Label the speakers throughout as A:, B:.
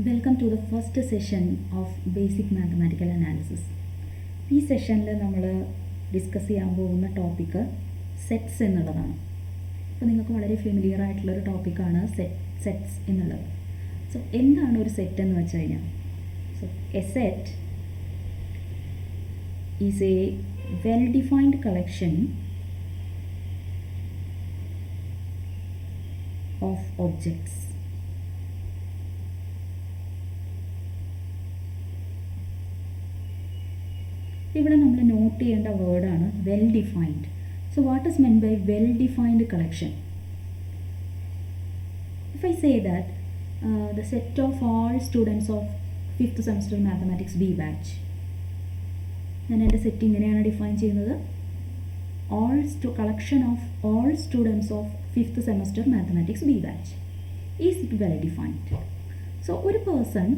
A: Welcome to the first session of Basic Mathematical Analysis. ഈ സെഷനിൽ നമ്മൾ ഡിസ്കസ് ചെയ്യാൻ പോകുന്ന ടോപ്പിക്ക് സെറ്റ്സ് എന്നുള്ളതാണ്. അപ്പോൾ നിങ്ങൾക്ക് വളരെ ഫെമിലിയർ ആയിട്ടുള്ളൊരു ടോപ്പിക്കാണ് സെറ്റ്സ് എന്നുള്ളത്. സോ എന്താണ് ഒരു സെറ്റ് എന്ന് വെച്ച് കഴിഞ്ഞാൽ, so a set is a well defined collection of objects. ഇവിടെ നമ്മൾ നോട്ട് ചെയ്യേണ്ട വേർഡാണ് well defined. So what is mean by well defined collection? If I say that the set of all students of 5th semester mathematics B batch, ഞാൻ എൻ്റെ set ഇങ്ങനെയാണ് define ചെയ്യുന്നത്: collection of all students of 5th semester mathematics B batch is it well defined. So ഒരു person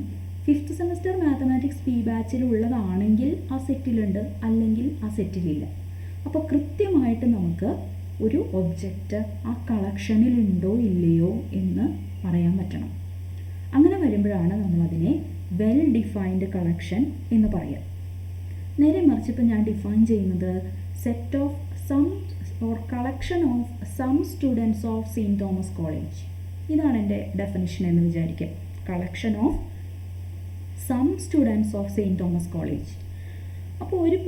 A: 5th semester mathematics B ബാച്ചിലുള്ളതാണെങ്കിൽ ആ സെറ്റിലുണ്ട്, അല്ലെങ്കിൽ ആ സെറ്റിലില്ല. അപ്പോൾ കൃത്യമായിട്ട് നമുക്ക് ഒരു ഒബ്ജക്റ്റ് ആ കളക്ഷനിലുണ്ടോ ഇല്ലയോ എന്ന് പറയാൻ പറ്റണം. അങ്ങനെ വരുമ്പോഴാണ് നമ്മളതിനെ വെൽ ഡിഫൈൻഡ് കളക്ഷൻ എന്ന് പറയുക. നേരെ മറിച്ച് ഇപ്പോൾ ഞാൻ ഡിഫൈൻ ചെയ്യുന്നത് set of some or collection of some students of saint Thomas college, ഇതാണ് എൻ്റെ ഡെഫിനിഷൻ എന്ന് വിചാരിക്കുക. Collection of some students of saint Thomas college. അപ്പോൾ ഒരു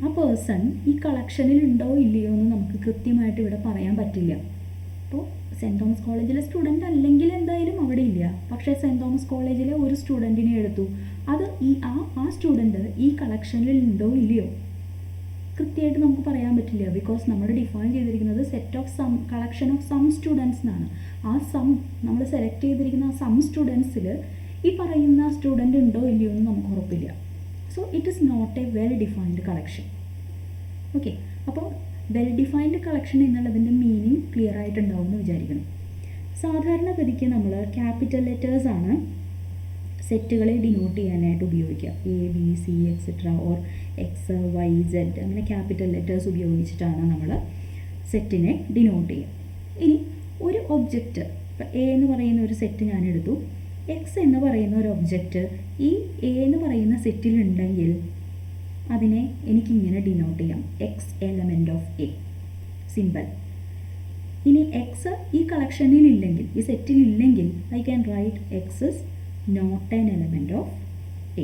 A: ആ പേഴ്സൺ ഈ കളക്ഷനിൽ ഉണ്ടോ ഇല്ലയോ എന്ന് നമുക്ക് കൃത്യമായിട്ട് ഇവിടെ പറയാൻ പറ്റില്ല. അപ്പോൾ സെൻറ്റ് തോമസ് കോളേജിലെ സ്റ്റുഡൻ്റ് അല്ലെങ്കിൽ എന്തായാലും അവിടെ ഇല്ല. പക്ഷേ സെൻറ്റ് തോമസ് കോളേജിലെ ഒരു സ്റ്റുഡൻറ്റിനെ എടുത്തു, അത് ആ സ്റ്റുഡൻറ്റ് ഈ കളക്ഷനിൽ ഉണ്ടോ ഇല്ലയോ കൃത്യമായിട്ട് നമുക്ക് പറയാൻ പറ്റില്ല. ബിക്കോസ് നമ്മൾ ഡിഫൈൻ ചെയ്തിരിക്കുന്നത് set of some collection of some students എന്നാണ്. ആ സം നമ്മൾ സെലക്ട് ചെയ്തിരിക്കുന്ന ആ സം സ്റ്റുഡൻസിൽ ഈ പറയുന്ന സ്റ്റുഡൻ്റ് ഉണ്ടോ ഇല്ലയോ എന്ന് നമുക്ക് ഉറപ്പില്ല. So it is not a well defined collection. Okay, അപ്പോൾ വെൽ ഡിഫൈൻഡ് കളക്ഷൻ എന്നുള്ളതിൻ്റെ മീനിങ് ക്ലിയർ ആയിട്ടുണ്ടാവും എന്ന് വിചാരിക്കണം. സാധാരണഗതിക്ക് നമ്മൾ ക്യാപിറ്റൽ ലെറ്റേഴ്സാണ് സെറ്റുകളെ ഡിനോട്ട് ചെയ്യാനായിട്ട് ഉപയോഗിക്കുക. A B C etcetera or X Y Z, അങ്ങനെ ക്യാപിറ്റൽ ലെറ്റേഴ്സ് ഉപയോഗിച്ചിട്ടാണ് നമ്മൾ സെറ്റിനെ ഡിനോട്ട് ചെയ്യുക. ഇനി ഒരു ഒബ്ജക്റ്റ്, ഇപ്പോൾ എ എന്ന് പറയുന്ന ഒരു സെറ്റ് ഞാൻ എടുത്തു, എക്സ് എന്ന് പറയുന്ന ഒരു ഒബ്ജക്റ്റ് ഈ എ എന്ന് പറയുന്ന സെറ്റിലുണ്ടെങ്കിൽ അതിനെ എനിക്കിങ്ങനെ ഡിനോട്ട് ചെയ്യാം: X element of A, simple. ഇനി എക്സ് ഈ കളക്ഷനിൽ ഇല്ലെങ്കിൽ, ഈ സെറ്റിൽ ഇല്ലെങ്കിൽ, I can write X is not an element of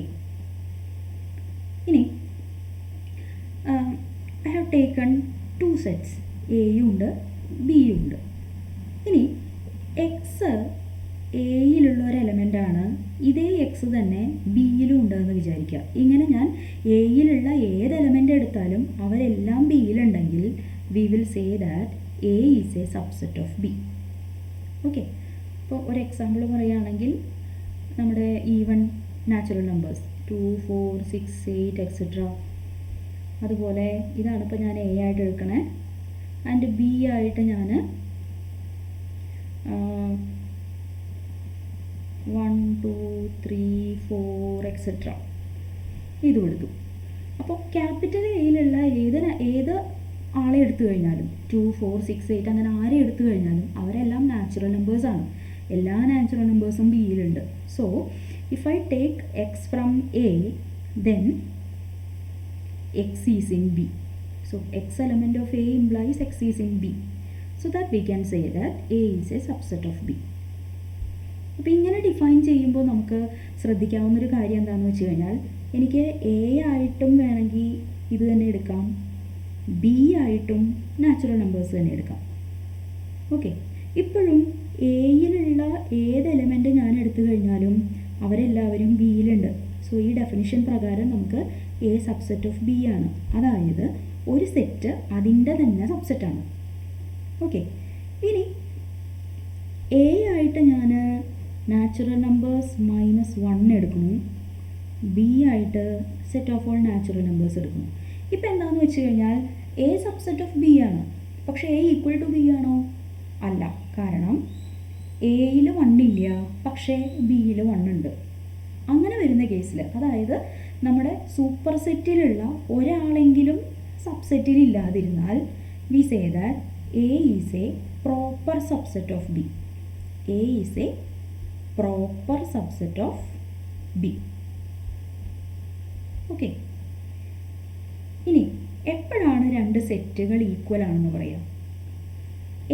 A: A. ഇനി ഐ ഹാവ് ടേക്കൺ 2 സെറ്റ്സ്, എയും ഉണ്ട് ബിയും ഉണ്ട്. ഇനി എക്സ് എയിലുള്ള ഒരു എലമെൻ്റാണ്, ഇതേ എക്സ് തന്നെ ബിയിലും ഉണ്ടെന്ന് വിചാരിക്കുക. ഇങ്ങനെ ഞാൻ എയിലുള്ള ഏത് എലമെൻ്റ് എടുത്താലും അവരെല്ലാം ബിയിലുണ്ടെങ്കിൽ we will say that A is a subset of B. Okay, ഇപ്പോൾ ഒരു എക്സാമ്പിൾ പറയുകയാണെങ്കിൽ നമ്മുടെ ഈവൺ നാച്ചുറൽ നമ്പേഴ്സ് 2, 4, 6, 8 എക്സെട്ര. അതുപോലെ ഇതാണ് ഇപ്പോൾ ഞാൻ എ ആയിട്ട് എടുക്കണേ, ആൻഡ് ബി ആയിട്ട് ഞാൻ 1, 2, 3, 4 എക്സെട്ര ഇതും എടുത്തു. അപ്പോൾ ക്യാപിറ്റൽ എയിലുള്ള ഏത് ആളെ എടുത്തു കഴിഞ്ഞാലും 2, 4, 6, 8 അങ്ങനെ ആരെ എടുത്തു കഴിഞ്ഞാലും അവരെല്ലാം നാച്ചുറൽ നമ്പേഴ്സാണ്. എല്ലാ നാച്ചുറൽ നമ്പേഴ്സും ബിയിലുണ്ട്. So if I take X from A, then X is in B. So X element of A implies X is in B. So that we can say that A is a subset of B. അപ്പോൾ ഇങ്ങനെ define ചെയ്യുമ്പോൾ നമുക്ക് ശ്രദ്ധിക്കാവുന്നൊരു കാര്യം എന്താണെന്ന് വെച്ച് കഴിഞ്ഞാൽ, എനിക്ക് A ആയിട്ടും വേണമെങ്കിൽ ഇത് തന്നെ എടുക്കാം, ബി ആയിട്ടും നാച്ചുറൽ നമ്പേഴ്സ് തന്നെ എടുക്കാം. ഓക്കെ, ഇപ്പോഴും എയിലുള്ള ഏത് എലമെൻറ്റ് ഞാൻ എടുത്തു കഴിഞ്ഞാലും അവരെല്ലാവരും ബിയിലുണ്ട്. സോ ഈ ഡെഫിനിഷൻ പ്രകാരം നമുക്ക് എ സബ്സെറ്റ് ഓഫ് ബി ആണ്. അതായത് ഒരു സെറ്റ് അതിൻ്റെ തന്നെ സബ്സെറ്റാണ്. ഓക്കെ, ഇനി എ ആയിട്ട് ഞാൻ നാച്ചുറൽ നമ്പേഴ്സ് -1 എടുക്കുന്നു, ബി ആയിട്ട് set of all natural numbers എടുക്കുന്നു. ഇപ്പം എന്താണെന്ന് വെച്ച് കഴിഞ്ഞാൽ എ സബ്സെറ്റ് ഓഫ് ബി ആണ്, പക്ഷേ എ ഈക്വൽ ടു ബി ആണോ? അല്ല. കാരണം എയിൽ 1 ഇല്ല, പക്ഷേ ബിയിൽ 1 ഉണ്ട്. അങ്ങനെ വരുന്ന കേസിൽ, അതായത് നമ്മുടെ സൂപ്പർ സെറ്റിലുള്ള ഒരാളെങ്കിലും സബ്സെറ്റിൽ ഇല്ലാതിരുന്നാൽ we say that A is a proper subset of B. A is a proper subset of B. Okay, ഇനി എപ്പോഴാണ് രണ്ട് സെറ്റുകൾ ഈക്വൽ ആണെന്ന് പറയാം?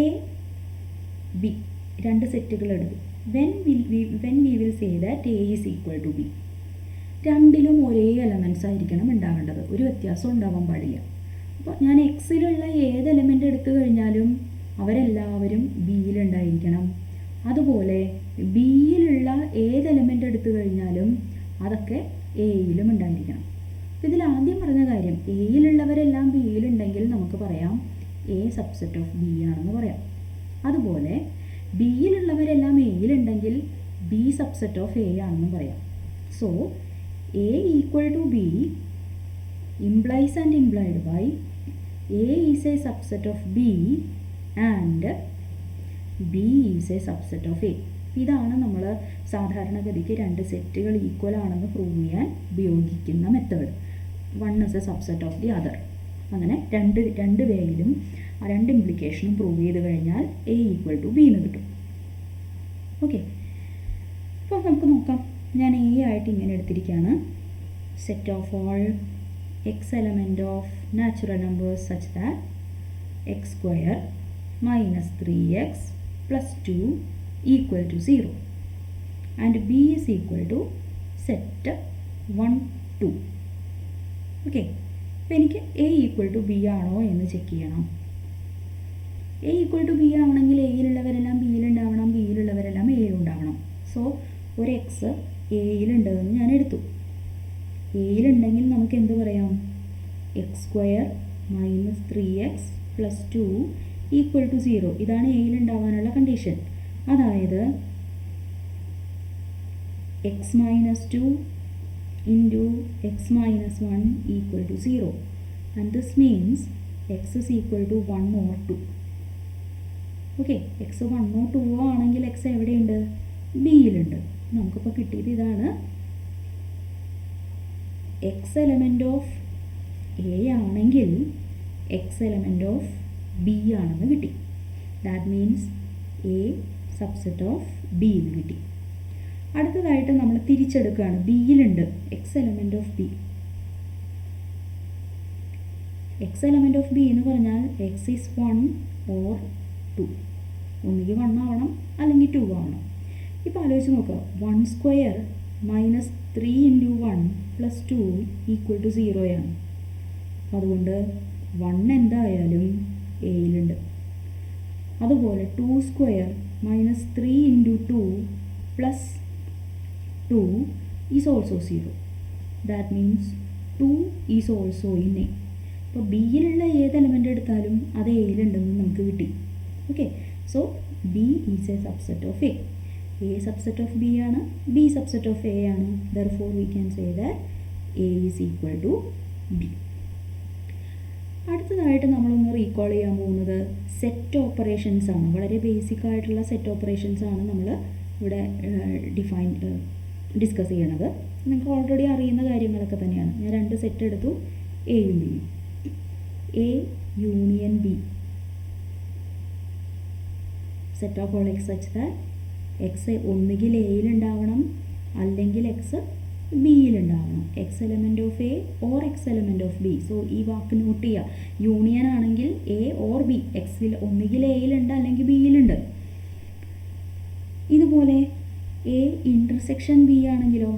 A: എ ബി രണ്ട് സെറ്റുകൾ എടുക്കും. when we will say that A is equal to B. രണ്ടിലും ഒരേ എലമെൻറ്റ്സ് ആയിരിക്കണം ഉണ്ടാവേണ്ടത്, ഒരു വ്യത്യാസം ഉണ്ടാവാൻ പാടില്ല. അപ്പോൾ ഞാൻ എക്സിലുള്ള ഏത് എലമെൻ്റ് എടുത്തു കഴിഞ്ഞാലും അവരെല്ലാവരും ബിയിലുണ്ടായിരിക്കണം. അതുപോലെ ബിയിലുള്ള ഏത് എലമെൻ്റ് എടുത്തു കഴിഞ്ഞാലും അതൊക്കെ എയിലും ഉണ്ടായിരിക്കണം. ഇതിൽ ആദ്യം പറഞ്ഞ കാര്യം, എയിലുള്ളവരെല്ലാം ബിയിലുണ്ടെങ്കിൽ നമുക്ക് പറയാം എ സബ്സെറ്റ് ഓഫ് ബി ആണെന്ന് പറയാം. അതുപോലെ ബിയിലുള്ളവരെല്ലാം എയിലുണ്ടെങ്കിൽ ബി സബ്സെറ്റ് ഓഫ് എ ആണെന്ന് പറയാം. So A equal to B implies and implied by A is a subset of B and B is a subset of A. ഇതാണ് നമ്മൾ സാധാരണഗതിക്ക് രണ്ട് സെറ്റുകൾ ഈക്വൽ ആണെന്ന് പ്രൂവ് ചെയ്യാൻ ഉപയോഗിക്കുന്ന method. One is A subset of the other. അങ്ങനെ രണ്ട് വേയിലും ആ രണ്ട് ഇംപ്ലിക്കേഷനും പ്രൂവ് ചെയ്ത് കഴിഞ്ഞാൽ എ ഈക്വൽ ടു ബി എന്ന് കിട്ടും. ഓക്കെ, അപ്പോൾ നമുക്ക് നോക്കാം. ഞാൻ എ ആയിട്ട് ഇങ്ങനെ എടുത്തിരിക്കുകയാണ്. Set of all x element of natural numbers such that x square minus 3x plus 2 equal to 0 and b is equal to set 1 2. Okay, അപ്പോൾ എനിക്ക് എ ഈക്വൽ ടു ബി ആണോ എന്ന് ചെക്ക് ചെയ്യണം. എ ഈക്വൽ ടു ബി ആവണമെങ്കിൽ എയിലുള്ളവരെല്ലാം ബിയിലുണ്ടാവണം, ബിയിലുള്ളവരെല്ലാം എയിലുണ്ടാവണം. So ഒരു X എയിലുണ്ടെന്ന് ഞാൻ എടുത്തു. എയിലുണ്ടെങ്കിൽ നമുക്ക് എന്ത് പറയാം? X square minus 3x plus 2 equal to 0. ഇതാണ് എയിലുണ്ടാവാനുള്ള കണ്ടീഷൻ. അതായത് X minus 2 into X minus 1 equal to 0 and this means X is equal to 1 or 2. Okay, X 1 or 2 ആണെങ്കിൽ എക്സ് എവിടെയുണ്ട്? ബിയിലുണ്ട്. നമുക്കിപ്പോൾ കിട്ടിയത് ഇതാണ്. എക്സ് എലമെൻ്റ് ഓഫ് എ ആണെങ്കിൽ X element of B ആണെന്ന് കിട്ടി. That means A subset of B എന്ന് കിട്ടി. അടുത്തതായിട്ട് നമ്മൾ തിരിച്ചെടുക്കുകയാണ്. ബിയിലുണ്ട് X element of B. X element of B എന്ന് പറഞ്ഞാൽ എക്സ് ഈസ് 1 or 2. ഒന്നുകിൽ 1 ആവണം അല്ലെങ്കിൽ 2 ആവണം. ഇപ്പോൾ ആലോചിച്ച് നോക്കുക, 1 square minus 3 into 1 plus 2 equal to 0 ആണ്. അതുകൊണ്ട് 1 എന്തായാലും എയിലുണ്ട്. അതുപോലെ 2 square minus 3 into 2 plus 2 is also 0. That means 2 is also in A. അപ്പോൾ ബിയിലുള്ള ഏത് എലമെൻ്റ് എടുത്താലും അത് എയിലുണ്ടെന്ന് നമുക്ക് കിട്ടി. Okay, so B is a subset of A. A subset of B ആണ്, B subset of A ആണ്. Therefore we can say that A is equal to B. അടുത്തതായിട്ട് നമ്മളൊന്ന് റീകോൾ ചെയ്യാൻ പോകുന്നത് സെറ്റ് ഓപ്പറേഷൻസ് ആണ്. വളരെ ബേസിക് ആയിട്ടുള്ള സെറ്റ് ഓപ്പറേഷൻസ് ആണ് നമ്മൾ ഇവിടെ ഡിസ്കസ് ചെയ്യണത്. നിങ്ങൾക്ക് ഓൾറെഡി അറിയുന്ന കാര്യങ്ങളൊക്കെ തന്നെയാണ്. ഞാൻ രണ്ട് സെറ്റ് എടുത്തു, എയും ബിയും. A union B, set of all X such that X ഒന്നുകിൽ എയിലുണ്ടാവണം അല്ലെങ്കിൽ എക്സ് ബിയിലുണ്ടാവണം. X element of A or X element of B. So ഈ വാക്ക് നോട്ട് ചെയ്യുക. യൂണിയൻ ആണെങ്കിൽ എ ഓർ ബി, എക്സിൽ ഒന്നുകിൽ എയിലുണ്ട് അല്ലെങ്കിൽ ബിയിലുണ്ട്. ഇതുപോലെ എ ഇൻ്റർസെക്ഷൻ ബി ആണെങ്കിലോ,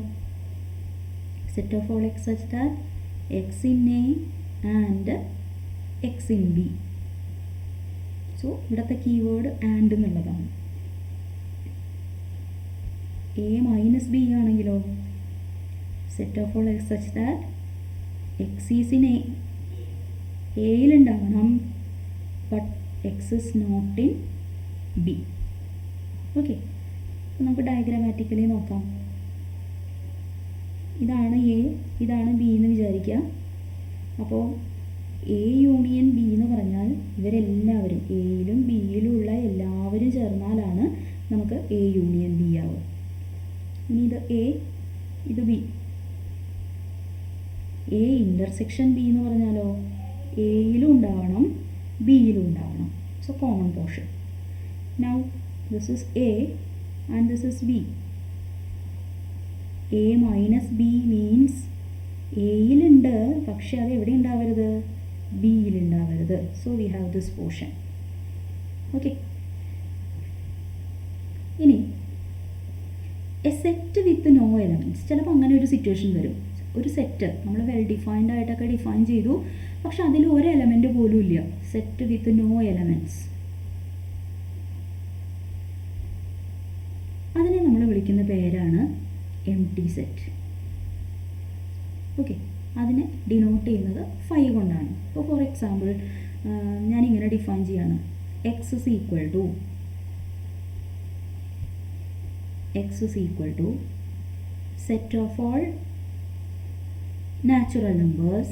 A: set of all X such that X in A and X in B. So ഇവിടുത്തെ കീവേഡ് ആൻഡ് എന്നുള്ളതാണ്. എ മൈനസ് ബി ആണെങ്കിലോ, set of all X such that X is in A, എയിലുണ്ടാവണം but X is not in B. Okay, അപ്പോൾ നമുക്ക് ഡയഗ്രാമാറ്റിക്കലി നോക്കാം. ഇതാണ് A, ഇതാണ് B എന്ന് വിചാരിക്കുക. അപ്പോൾ എ യൂണിയൻ ബി എന്ന് പറഞ്ഞാൽ ഇവരെല്ലാവരും എയിലും ബിയിലും ഉള്ള എല്ലാവരും ചേർന്നാലാണ് നമുക്ക് എ യൂണിയൻ ബി ആവുക. ഇനി ഇത് എ, ഇത് ബി. എ ഇൻ്റർസെക്ഷൻ ബി എന്ന് പറഞ്ഞാലോ, എയിലും ഉണ്ടാവണം ബിയിലും ഉണ്ടാവണം. So common portion. Now this is A and this is B. A minus B means എയിലുണ്ട്, പക്ഷെ അത് എവിടെ ഉണ്ടാവരുത്? ബിയിലുണ്ടാവരുത്. So we have this portion. Okay, ഇനി A set with no elements. ചിലപ്പോൾ അങ്ങനെ ഒരു സിറ്റുവേഷൻ വരും. ഒരു സെറ്റ് നമ്മൾ വെൽ ഡിഫൈൻഡ് ആയിട്ടൊക്കെ ഡിഫൈൻ ചെയ്തു, പക്ഷെ അതിൽ ഒരു എലമെൻറ്റ് പോലും ഇല്ല. സെറ്റ് വിത്ത് നോ എലമെൻറ്റ്സ്, അതിനെ നമ്മൾ വിളിക്കുന്ന പേരാണ് എംപ്റ്റി സെറ്റ്. ഓക്കെ, അതിനെ ഡിനോട്ട് ചെയ്യുന്നത് 5 കൊണ്ടാണ്. ഇപ്പോൾ ഫോർ എക്സാമ്പിൾ ഞാനിങ്ങനെ ഡിഫൈൻ ചെയ്യാണ്. X is equal to set of all natural numbers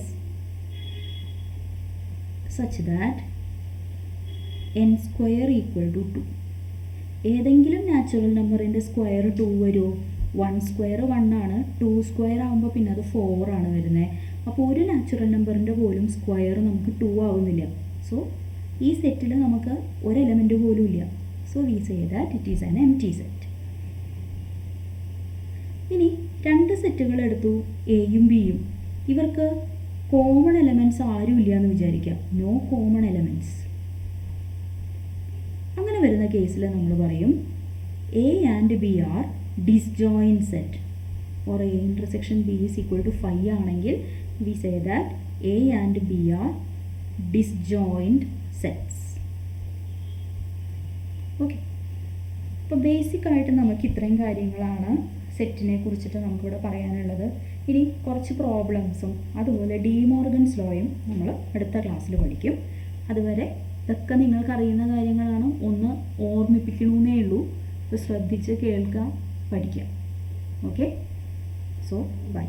A: such that n square equal to 2. ഏതെങ്കിലും നാച്ചുറൽ നമ്പറിൻ്റെ സ്ക്വയർ 2 വരുമോ? 1 സ്ക്വയർ 1 ആണ്, 2 സ്ക്വയർ ആകുമ്പോൾ പിന്നെ അത് 4 ആണ് വരുന്നത്. അപ്പോൾ ഒരു നാച്ചുറൽ നമ്പറിൻ്റെ പോലും സ്ക്വയർ നമുക്ക് 2 ആവുന്നില്ല. സോ ഈ സെറ്റിൽ നമുക്ക് ഒരു എലമെൻറ്റ് പോലും ഇല്ല. So we say that it is an empty set. ഇനി 2 സെറ്റുകൾ എടുത്തു, എയും ബിയും. ഇവർക്ക് കോമൺ എലമെൻറ്റ്സ് ആരും ഇല്ല എന്ന് വിചാരിക്കാം. No common elements. അങ്ങനെ വരുന്ന കേസിൽ നമ്മൾ പറയും A and B are disjoint set. For A intersection B is equal to 5 ആണെങ്കിൽ we say that A and B are disjoint sets. Okay, അപ്പോൾ ബേസിക്കായിട്ട് നമുക്ക് ഇത്രയും കാര്യങ്ങളാണ് സെറ്റിനെ കുറിച്ചിട്ട് നമുക്കിവിടെ പറയാനുള്ളത്. ഇനി കുറച്ച് പ്രോബ്ലംസും അതുപോലെ ഡിമോർഗൻസ് ലോയും നമ്മൾ അടുത്ത ക്ലാസ്സിൽ പഠിക്കും. അതുവരെ ഇതൊക്കെ നിങ്ങൾക്കറിയുന്ന കാര്യങ്ങളാണ്, ഒന്ന് ഓർമ്മിപ്പിക്കണമെന്നേ ഉള്ളൂ. അപ്പോൾ ശ്രദ്ധിച്ച് കേൾക്കുക, പഠിക്കുക. Okay, so by.